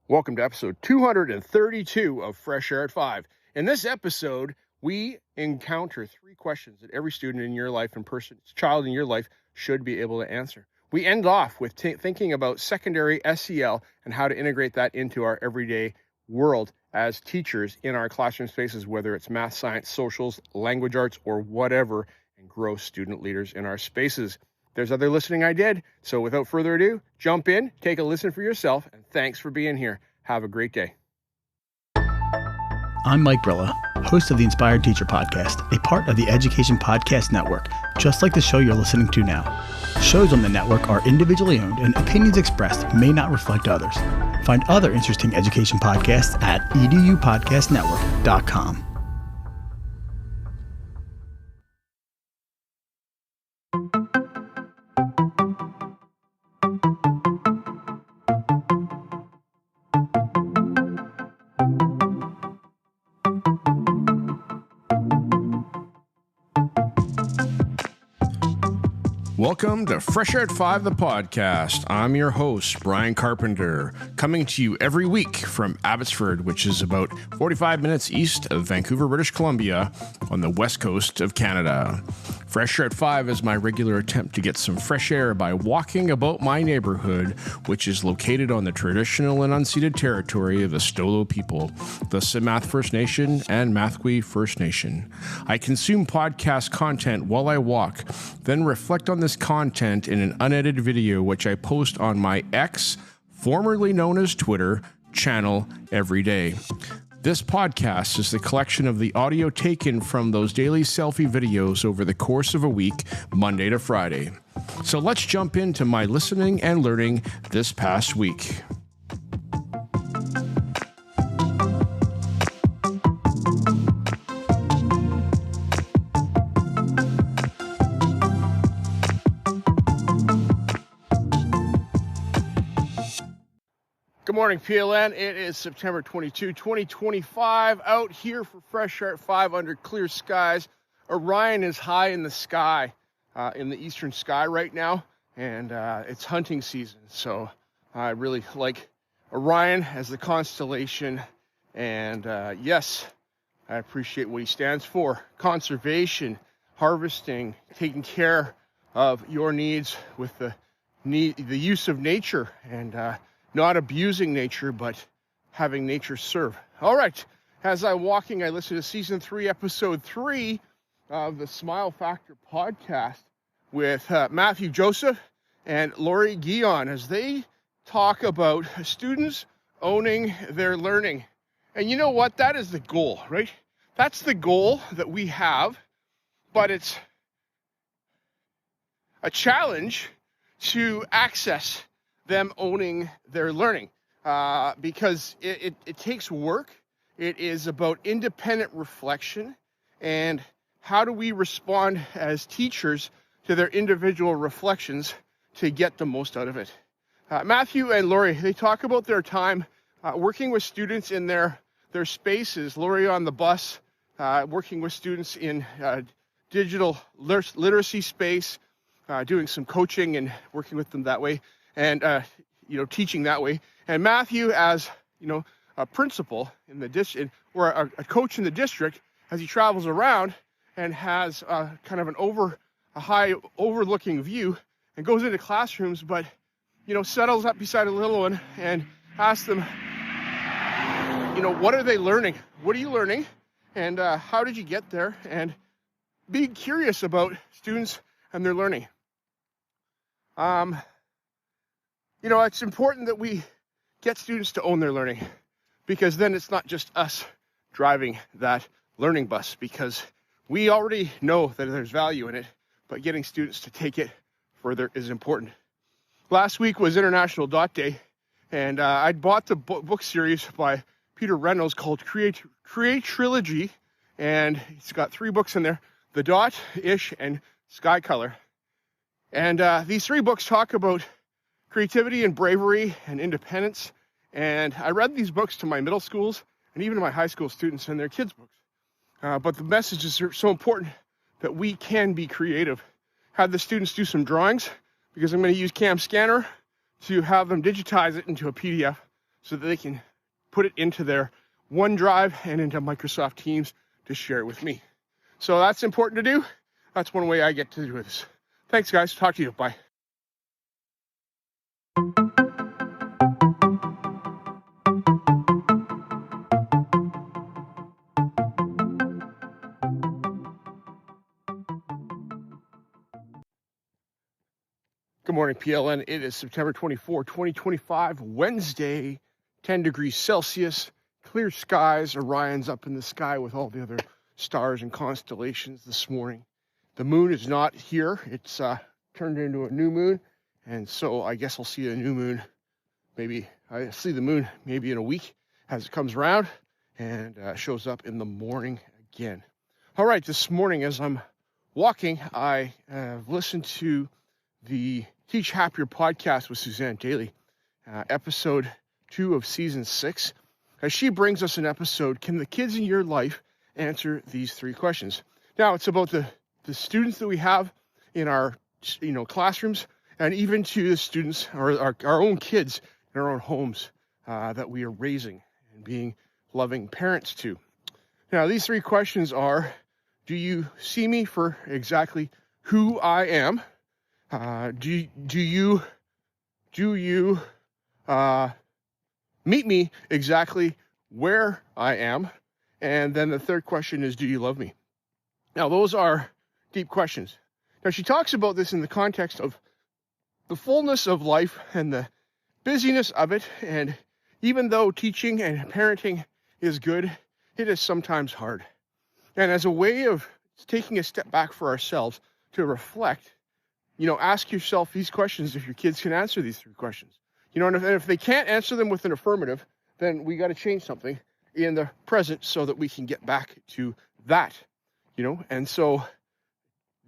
Welcome to episode 232 of Fresh Air at 5. In this episode, we encounter 3 questions that every student in your life and child in your life should be able to answer. We end off with thinking about secondary SEL and how to integrate that into our everyday world as teachers in our classroom spaces, whether it's math, science, socials, language arts, or whatever, and grow student leaders in our spaces. There's other listening I did. So without further ado, jump in, take a listen for yourself, and thanks for being here. Have a great day. I'm Mike Brilla, host of the Inspired Teacher Podcast, a part of the Education Podcast Network, just like the show you're listening to now. Shows on the network are individually owned and opinions expressed may not reflect others. Find other interesting education podcasts at edupodcastnetwork.com. Welcome to Fresh Air at 5, the podcast. I'm your host, Brian Carpenter, coming to you every week from Abbotsford, which is about 45 minutes east of Vancouver, British Columbia, on the west coast of Canada. Fresh Air at 5 is my regular attempt to get some fresh air by walking about my neighborhood, which is located on the traditional and unceded territory of the Stolo people, the Simath First Nation and Mathwee First Nation. I consume podcast content while I walk, then reflect on this content in an unedited video, which I post on my X, formerly known as Twitter, channel every day. This podcast is the collection of the audio taken from those daily selfie videos over the course of a week, Monday to Friday. So let's jump into my listening and learning this past week. Good morning, PLN. It is September 22, 2025. Out here for Fresh Air at 5 under clear skies. Orion is high in the sky, in the eastern sky right now, and it's hunting season. So I really like Orion as the constellation. And yes, I appreciate what he stands for. Conservation, harvesting, taking care of your needs with the use of nature, and not abusing nature, but having nature serve. All right. As I'm walking, I listen to season 3, episode 3 of the Smile Factor podcast with Matthew Joseph and Lori Guion as they talk about students owning their learning. And you know what? That is the goal, right? That's the goal that we have, but it's a challenge to access them owning their learning because it takes work. It is about independent reflection and how do we respond as teachers to their individual reflections to get the most out of it. Matthew and Lori, they talk about their time working with students in their spaces. Lori on the bus, working with students in digital literacy space, doing some coaching and working with them that way. And, teaching that way. And Matthew, as, a principal in the district, or a coach in the district, as he travels around and has kind of a high overlooking view and goes into classrooms, but, settles up beside a little one and asks them, what are they learning? What are you learning? And how did you get there? And be curious about students and their learning. It's important that we get students to own their learning, because then it's not just us driving that learning bus, because we already know that there's value in it, but getting students to take it further is important. Last week was International Dot Day, and I bought the book series by Peter Reynolds called Create Trilogy, and it's got 3 books in there, The Dot, Ish, and Sky Color. And these 3 books talk about creativity and bravery and independence. And I read these books to my middle schools and even to my high school students and their kids' books. But the messages are so important that we can be creative. Have the students do some drawings, because I'm going to use Cam Scanner to have them digitize it into a PDF so that they can put it into their OneDrive and into Microsoft Teams to share it with me. So that's important to do. That's one way I get to do this. Thanks, guys. Talk to you. Bye. Good morning, PLN. It is September 24, 2025, Wednesday, 10 degrees Celsius, clear skies. Orion's up in the sky with all the other stars and constellations this morning. The moon is not here. It's turned into a new moon, and so I guess I'll see a new moon. Maybe I see the moon maybe in a week as it comes around and shows up in the morning again. All right, this morning as I'm walking, I listened to the Teach Happier podcast with Suzanne Daly, episode 2 of season 6. As she brings us an episode, can the kids in your life answer these 3 questions? Now, it's about the students that we have in our classrooms, and even to the students or our own kids in our own homes that we are raising and being loving parents to. Now, these 3 questions are: do you see me for exactly who I am? Do you meet me exactly where I am? And then the third question is, do you love me? Now, those are deep questions. Now, she talks about this in the context of the fullness of life and the busyness of it. And even though teaching and parenting is good, it is sometimes hard. And as a way of taking a step back for ourselves to reflect, ask yourself these questions if your kids can answer these 3 questions. And if they can't answer them with an affirmative, then we got to change something in the present so that we can get back to that, And so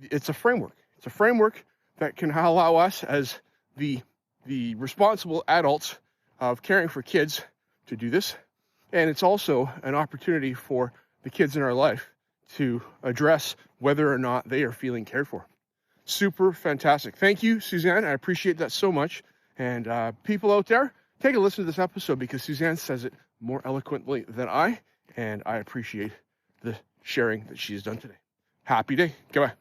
it's a framework. It's a framework that can allow us as the responsible adults of caring for kids to do this. And it's also an opportunity for the kids in our life to address whether or not they are feeling cared for. Super fantastic. Thank you, Suzanne. I appreciate that so much. And people out there, take a listen to this episode because Suzanne says it more eloquently than I, and I appreciate the sharing that she's done today. Happy day. Goodbye.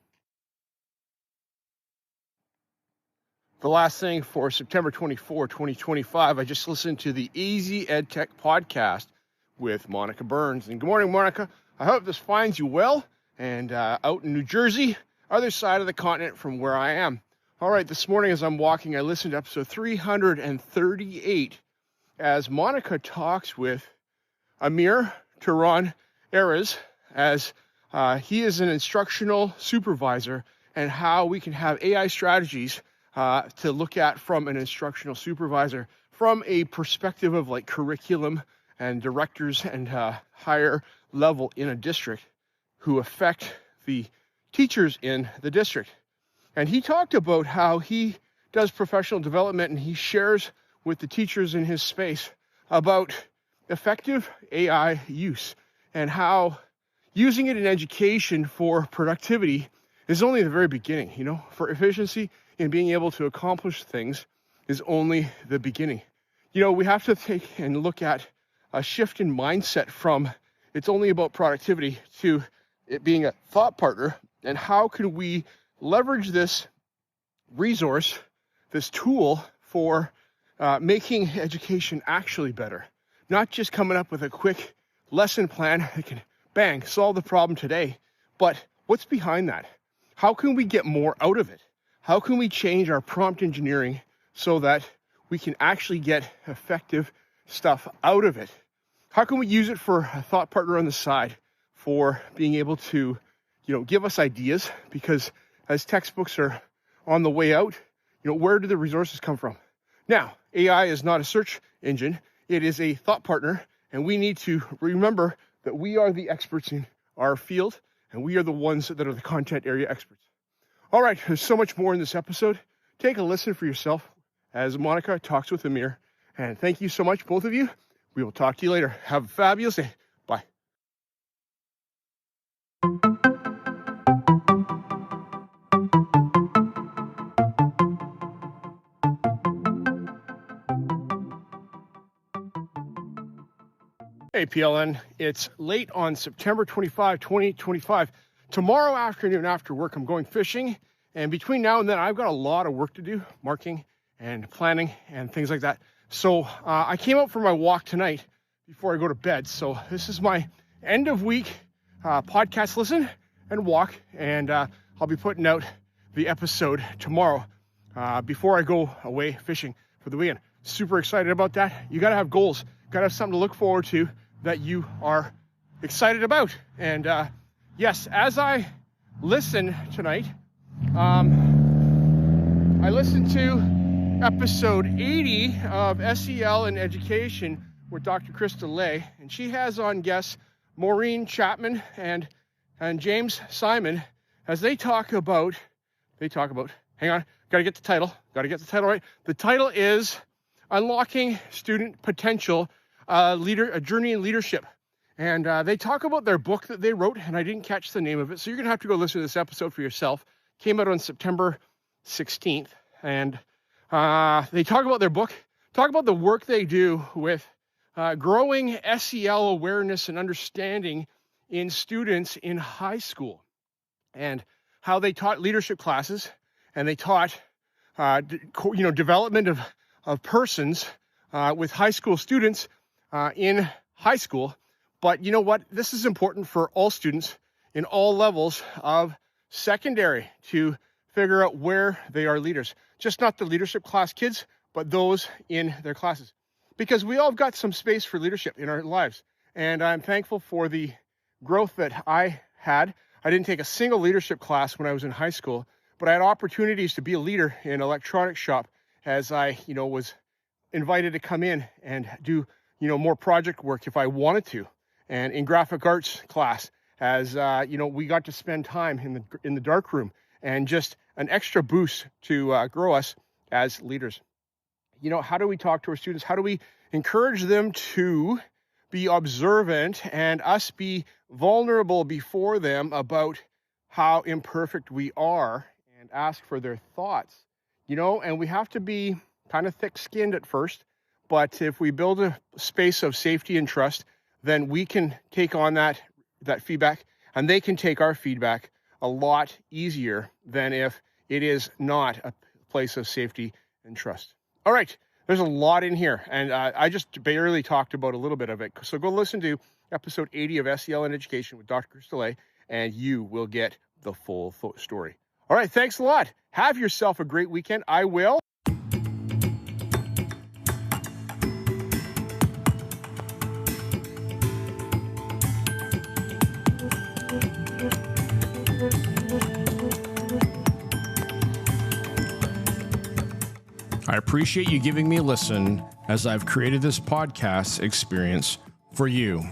The last thing for September 24, 2025, I just listened to the Easy Ed Tech podcast with Monica Burns. And good morning, Monica. I hope this finds you well and out in New Jersey, other side of the continent from where I am. All right, this morning as I'm walking, I listened to episode 338 as Monica talks with Amir Turan Erez as he is an instructional supervisor, and how we can have AI strategies to look at from an instructional supervisor from a perspective of like curriculum and directors and higher level in a district who affect the teachers in the district. And he talked about how he does professional development and he shares with the teachers in his space about effective AI use and how using it in education for productivity is only the very beginning. For efficiency in being able to accomplish things is only the beginning. We have to take and look at a shift in mindset from it's only about productivity to it being a thought partner, and how can we leverage this resource, this tool for making education actually better, not just coming up with a quick lesson plan that can bang solve the problem today, but what's behind that? How can we get more out of it? How can we change our prompt engineering so that we can actually get effective stuff out of it? How can we use it for a thought partner on the side for being able to, give us ideas? Because as textbooks are on the way out, where do the resources come from? Now, AI is not a search engine. It is a thought partner, and we need to remember that we are the experts in our field, and we are the ones that are the content area experts. All right, there's so much more in this episode. Take a listen for yourself as Monica talks with Amir. And thank you so much, both of you. We will talk to you later. Have a fabulous day. Bye. Hey, PLN. It's late on September 25, 2025. Tomorrow afternoon after work, I'm going fishing. And between now and then, I've got a lot of work to do, marking and planning and things like that. So I came out for my walk tonight before I go to bed. So this is my end of week podcast listen and walk. And I'll be putting out the episode tomorrow before I go away fishing for the weekend. Super excited about that. You got to have goals. Got to have something to look forward to that you are excited about. And yes, as I listen tonight, I listened to episode 80 of SEL in Education with Dr. Krista Lay, and she has on guests Maureen Chapman and James Simon as they talk about, hang on, got to get the title right. The title is Unlocking Student Potential, a Journey in Leadership. And they talk about their book that they wrote, and I didn't catch the name of it. So you're going to have to go listen to this episode for yourself. Came out on September 16th. And they talk about their book, talk about the work they do with growing SEL awareness and understanding in students in high school, and how they taught leadership classes, and they taught, development of persons with high school students in high school. But you know what? This is important for all students in all levels of secondary to figure out where they are leaders. Just not the leadership class kids, but those in their classes. Because we all got some space for leadership in our lives. And I'm thankful for the growth that I had. I didn't take a single leadership class when I was in high school, but I had opportunities to be a leader in an electronics shop as I, was invited to come in and do, more project work if I wanted to. And in graphic arts class, as, we got to spend time in the dark room, and just an extra boost to grow us as leaders. How do we talk to our students? How do we encourage them to be observant and us be vulnerable before them about how imperfect we are, and ask for their thoughts? And we have to be kind of thick-skinned at first, but if we build a space of safety and trust, then we can take on that feedback, and they can take our feedback a lot easier than if it is not a place of safety and trust. All right, there's a lot in here, and I just barely talked about a little bit of it. So go listen to episode 80 of SEL in Education with Dr. Krista Lay, and you will get the full story. All right, thanks a lot. Have yourself a great weekend. I will. I appreciate you giving me a listen as I've created this podcast experience for you.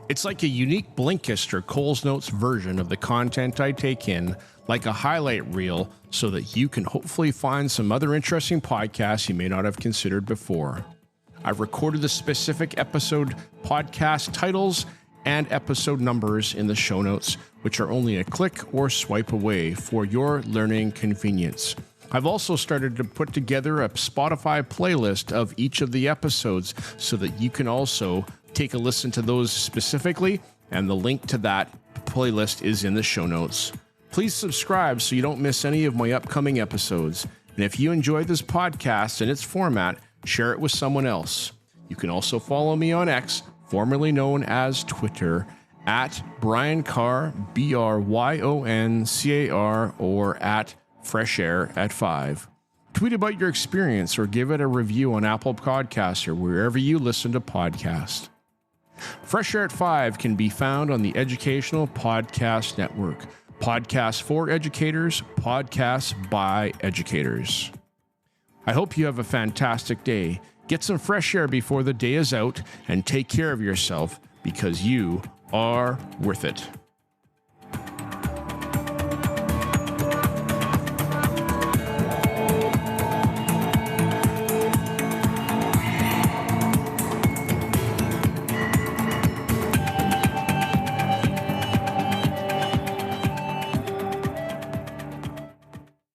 It's like a unique Blinkist or Coles Notes version of the content I take in, like a highlight reel, so that you can hopefully find some other interesting podcasts you may not have considered before. I've recorded the specific episode podcast titles and episode numbers in the show notes, which are only a click or swipe away for your learning convenience. I've also started to put together a Spotify playlist of each of the episodes so that you can also take a listen to those specifically, and the link to that playlist is in the show notes. Please subscribe so you don't miss any of my upcoming episodes. And if you enjoy this podcast and its format, share it with someone else. You can also follow me on X, formerly known as Twitter, at Brian Carr, BRYONCAR, or at Fresh Air at 5. Tweet about your experience or give it a review on Apple Podcasts or wherever you listen to podcasts. Fresh Air at 5 can be found on the Educational Podcast Network. Podcasts for educators, podcasts by educators. I hope you have a fantastic day. Get some fresh air before the day is out, and take care of yourself, because you are worth it.